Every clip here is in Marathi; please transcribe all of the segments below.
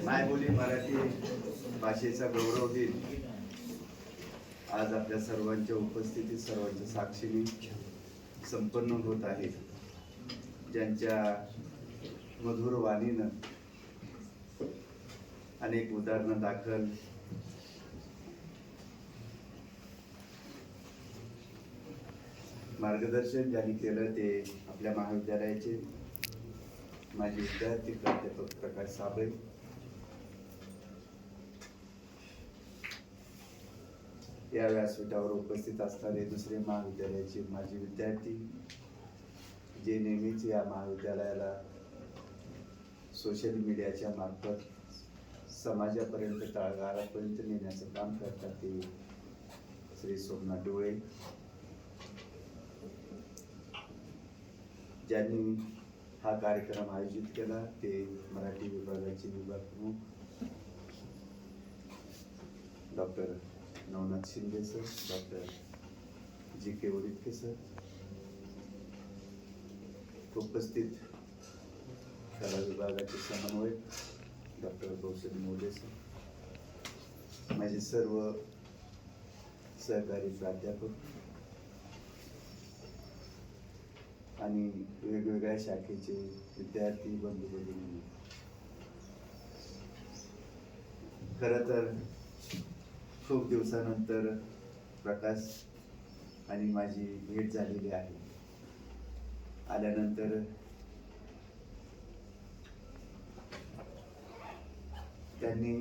मायबोली मराठी भाषेचा गौरव दिन आज आपल्या सर्वांच्या उपस्थितीत सर्वांच्या साक्षीने संपन्न होत आहे. ज्यांच्या मधुर वाणीनं अनेक उदाहरणं दाखल मार्गदर्शन ज्यांनी केलं ते आपल्या महाविद्यालयाचे माजी विद्यार्थी प्राध्यापक प्रकाश साबळे, या व्यासपीठावर उपस्थित असणारे दुसरे महाविद्यालयाचे माजी विद्यार्थी जे नेहमीच या महाविद्यालयाला सोशल मीडियाच्या मार्फत समाजापर्यंत तळागाळापर्यंत नेण्याचं काम करतात ते श्री सोमनाथ डोळे, ज्यांनी हा कार्यक्रम आयोजित केला ते मराठी विभागाचे विभाग प्रमुख doctor Navnath Shinde sir, doctor G K. Uditke sir, उपस्थित कला विभागाचे समन्वयक डॉक्टर कौशल मोले सर, माझे सर्व सहकारी प्राध्यापक आणि वेगवेगळ्या शाखेचे विद्यार्थी बंधू भगिनी, खरं तर खूप दिवसानंतर प्रकाश आणि माझी भेट झालेली आहे. आल्यानंतर त्यांनी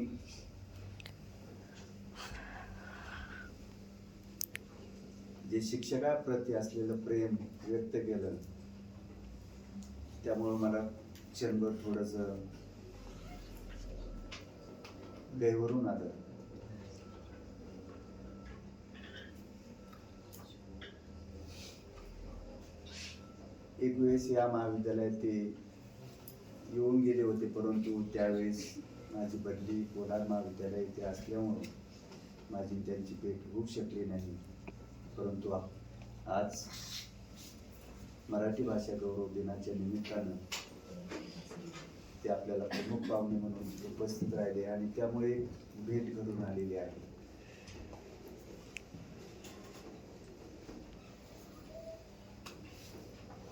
जे शिक्षकाप्रती असलेलं प्रेम व्यक्त केलं, त्यामुळं मला क्षणभर थोडंसं गैरवरून आलं. एक वेळेस या महाविद्यालयात ते येऊन गेले होते, परंतु त्यावेळेस माझी बदली कोलार महाविद्यालय इथे असल्यामुळे माझी त्यांची भेट होऊ शकली नाही. परंतु आज मराठी भाषा गौरव दिनाच्या निमित्तानं ते आपल्याला प्रमुख पाहुणे म्हणून उपस्थित राहिले आणि त्यामुळे भेट घडून आलेली आहे.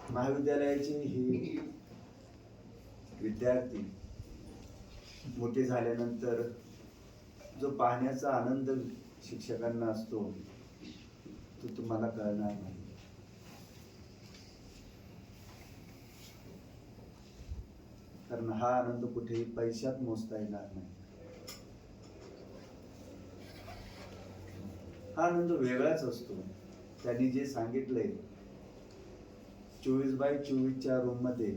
महाविद्यालयाचे हे विद्यार्थी मोठे झाल्यानंतर जो पाहण्याचा आनंद शिक्षकांना असतो तो तुम्हाला कळणार नाही. कारण हा आनंद कुठेही पैशात मोजता येणार नाही. हा आनंद वेगळाच असतो. त्यांनी जे सांगितलंय 24x24च्या रूम मध्ये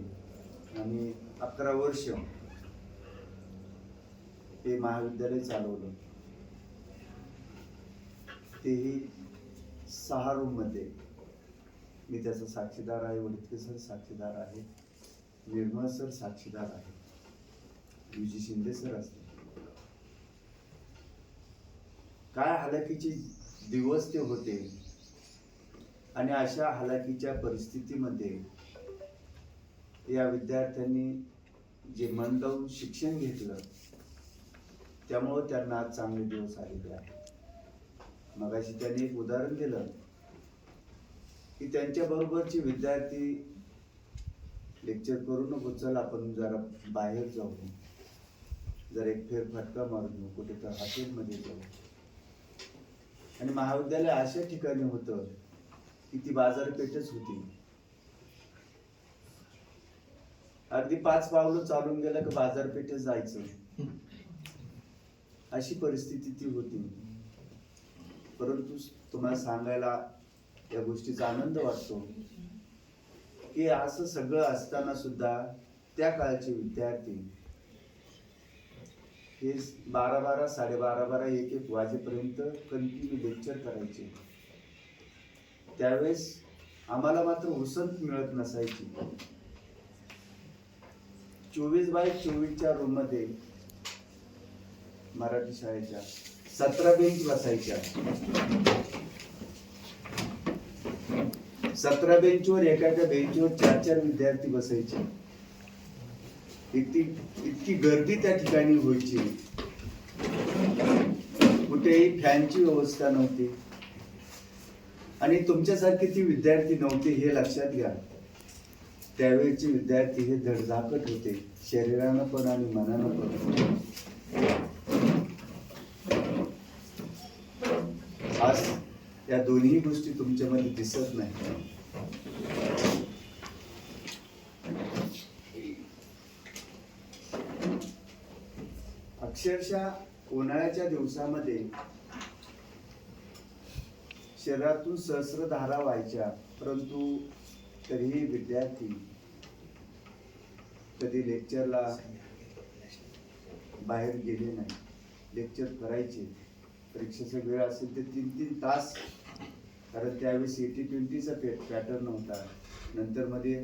आणि 11 वर्ष हे महाविद्यालय चालवलं, तेही 6 रूम मध्ये. मी त्याचा साक्षीदार आहे, उडितके सर साक्षीदार आहे, निर्मळ सर साक्षीदार आहे, युजी शिंदे सर असते. काय हालाकीचे दिवस ते होते आणि अशा हालाकीच्या परिस्थितीमध्ये या विद्यार्थ्यांनी जे मन लावून शिक्षण घेतलं त्यामुळं त्यांना आज चांगले दिवस आलेले आहेत. मगाशी त्यांनी एक उदाहरण दिलं की त्यांच्या बरोबरचे विद्यार्थी लेक्चर करू नको, चल आपण जरा बाहेर जाऊ, जरा एक फेरफटका मारून येऊ, कुठे तर हॉटेलमध्ये जाऊ. आणि महाविद्यालय अशा ठिकाणी होतं की ती बाजारपेठच होती. अगदी 5 पावलं चालून गेलं की बाजारपेठेत जायचं, अशी परिस्थिती ती होती. परंतु तुम्हाला सांगायला या गोष्टीचा आनंद वाटतो की असं सगळं असताना सुद्धा त्या काळचे विद्यार्थी हे 12-12, 12:30, 1-1 वाजेपर्यंत कंटिन्यू लेक्चर करायचे. त्यावेळेस आम्हाला मात्र उसंत मिळत नसायची. 24x24च्या रूम मध्ये मराठी शाळेच्या 17 बेंच बसायच्या. 17 बेंचवर एका बेंचवर 4-4 विद्यार्थी बसायचे. इतकी इतकी गर्दी त्या ठिकाणी व्हायची, कुठेही फॅनची व्यवस्था नव्हती आणि तुमच्यासारखे ती विद्यार्थी नव्हते हे लक्षात घ्या. त्यावेळेचे विद्यार्थी हे धडधाकट होते, शरीरानं पण आणि मनानं पण. आज या दोन्ही गोष्टी तुमच्यामध्ये दिसत नाही. अक्षरशः उन्हाळ्याच्या दिवसामध्ये शरीरातून सहस्रधारा व्हायच्या, परंतु तरीही विद्यार्थी कधी लेक्चरला बाहेर गेले नाही. लेक्चर करायचे, परीक्षेचा वेळ असेल ते 3-3 तास, कारण त्यावेळेस 80-20चा पॅटर्न होता, नंतर मध्ये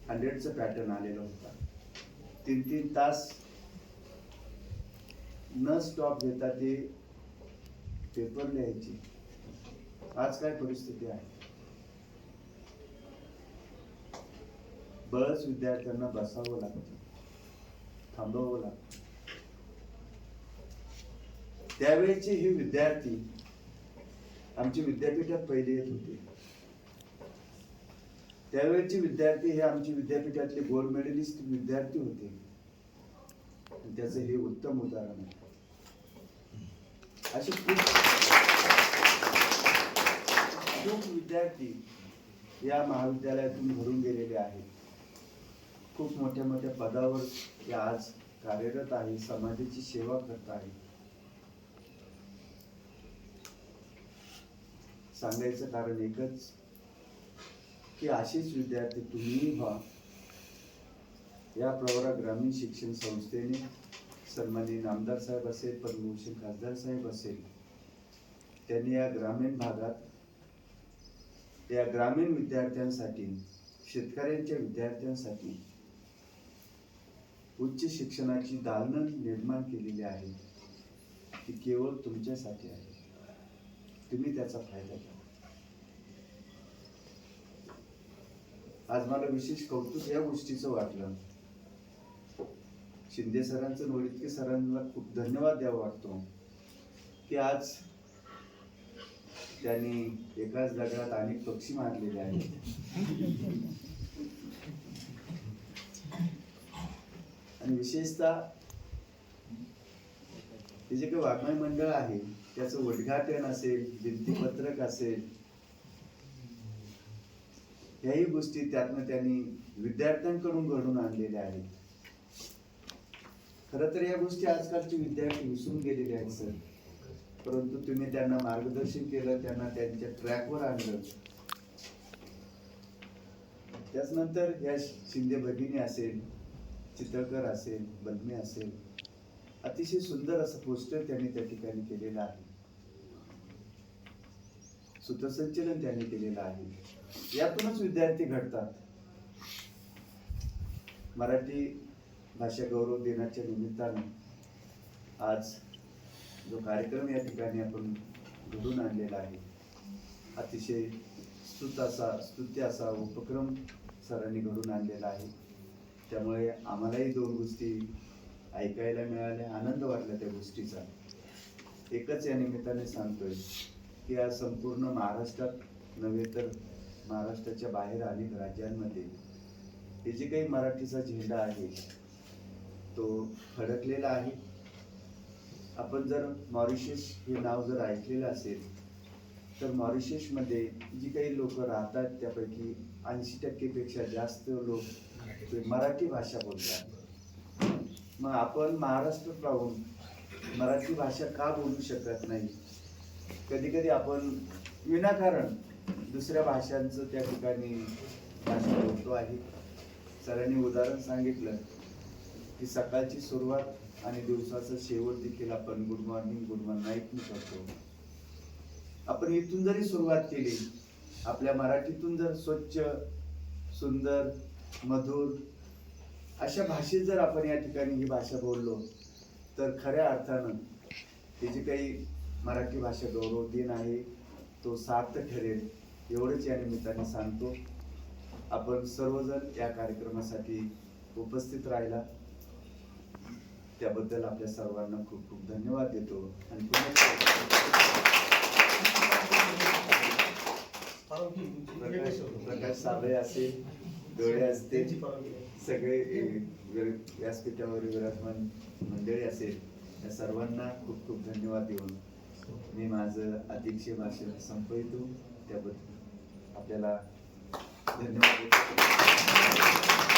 100चा पॅटर्न आलेला होता. 3-3 तास न स्टॉप घेता ते पेपर लिहायचे. आज काय परिस्थिती आहे? बळच विद्यार्थ्यांना बसावं लागतं, थांबवावं लागतं. त्यावेळेचे हे विद्यार्थी आमचे विद्यापीठात पहिले येत होते. त्यावेळेचे विद्यार्थी हे आमचे विद्यापीठातले गोल्ड मेडलिस्ट विद्यार्थी होते. त्याचं हे उत्तम उदाहरण आहे. असे खूप विद्यार्थी या महाविद्यालयातून घडून गेलेले आहेत. खूप मोठ्या मोठ्या पदावर ते आज कार्यरत आहे, समाजाची सेवा करत आहे. सांगायचं कारण एकच की असेच विद्यार्थी तुम्ही व्हा. या प्रवरा ग्रामीण शिक्षण संस्थेने सन्माननीय नामदार साहेब असेल, पद्मभूषण खासदार साहेब असेल, त्यांनी या ग्रामीण भागात या ग्रामीण विद्यार्थ्यांसाठी, शेतकऱ्यांच्या विद्यार्थ्यांसाठी उच्च शिक्षणाची दालनं निर्माण केलेली आहे. ती केवळ तुमच्यासाठी आहे. तुम्ही त्याचा फायदा घ्या. आज मला विशेष कौतुक या गोष्टीचं वाटलं. शिंदे सरांचं, नोळितके सरांना खूप धन्यवाद द्यावा वाटतो की आज त्यांनी एकाच दगडात अनेक पक्षी मारलेले आहेत. आणि विशेषतः हे जे काही वाङ्मय मंडळ आहे त्याचं उद्घाटन असेल, भित्तीपत्रक असेल, याही गोष्टी त्यातनं त्यांनी विद्यार्थ्यांकडून घडून आणलेल्या आहेत. खरं तर या गोष्टी आजकालचे विद्यार्थी विसरून गेलेले आहेत सर, परंतु तुम्ही त्यांना मार्गदर्शन केलं, त्यांना त्यांच्या ट्रॅकवर आणलं. त्याचनंतर या शिंदे भगिनी असेल, चितळकर असेल, बलमे असेल, अतिशय सुंदर असं पोस्टर त्यांनी त्या ठिकाणी केलेलं आहे. सूत्रसंचलन त्यांनी केलेलं आहे. यातूनच विद्यार्थी घडतात. मराठी भाषा गौरव दिनाच्या निमित्तानं आज जो कार्यक्रम या ठिकाणी आपण घडून आणलेला आहे, अतिशय स्तुत्य असा उपक्रम सरांनी घडून आणलेला आहे. त्यामुळे आम्हालाही 2 गोष्टी ऐकायला मिळाल्या, आनंद वाटला त्या गोष्टीचा. एकच या निमित्ताने सांगतोय की आज संपूर्ण महाराष्ट्रात नव्हे तर महाराष्ट्राच्या बाहेर अनेक राज्यांमध्ये हे जे काही मराठीचा झेंडा आहे तो फडकलेला आहे. आपण जर मॉरिशस हे नाव जर ऐकलेलं असेल तर मॉरिशसमध्ये जी काही लोक राहतात त्यापैकी 80% पेक्षा जास्त लोक मराठी भाषा बोलतात. मग आपण महाराष्ट्रात राहून मराठी भाषा का बोलू शकत नाही? कधी कधी आपण विनाकारण दुसऱ्या भाषांचं त्या ठिकाणी भाषा बोलतो आहे. सरांनी उदाहरण सांगितलं की सकाळची सुरुवात आणि दिवसाचा शेवट देखील आपण गुड मॉर्निंग नाईट करतो. आपण इथून जरी सुरुवात केली, आपल्या मराठीतून जर स्वच्छ, सुंदर, मधुर अशा भाषेत जर आपण या ठिकाणी ही भाषा बोललो तर खऱ्या अर्थानं हे जे काही मराठी भाषा गौरव दिन आहे तो सार्थ ठरेल, एवढंच या निमित्ताने सांगतो. आपण सर्वजण या कार्यक्रमासाठी उपस्थित राहिला त्याबद्दल आपल्या सर्वांना खूप खूप धन्यवाद देतो. आणि प्रकाश साबळे असेल, डोळे असतील, सगळे व्यासपीठावर विराजमान मंडळी असेल, या सर्वांना खूप खूप धन्यवाद देऊन मी माझं अध्यक्षीय भाषण संपवितो. त्याबद्दल आपल्याला धन्यवाद.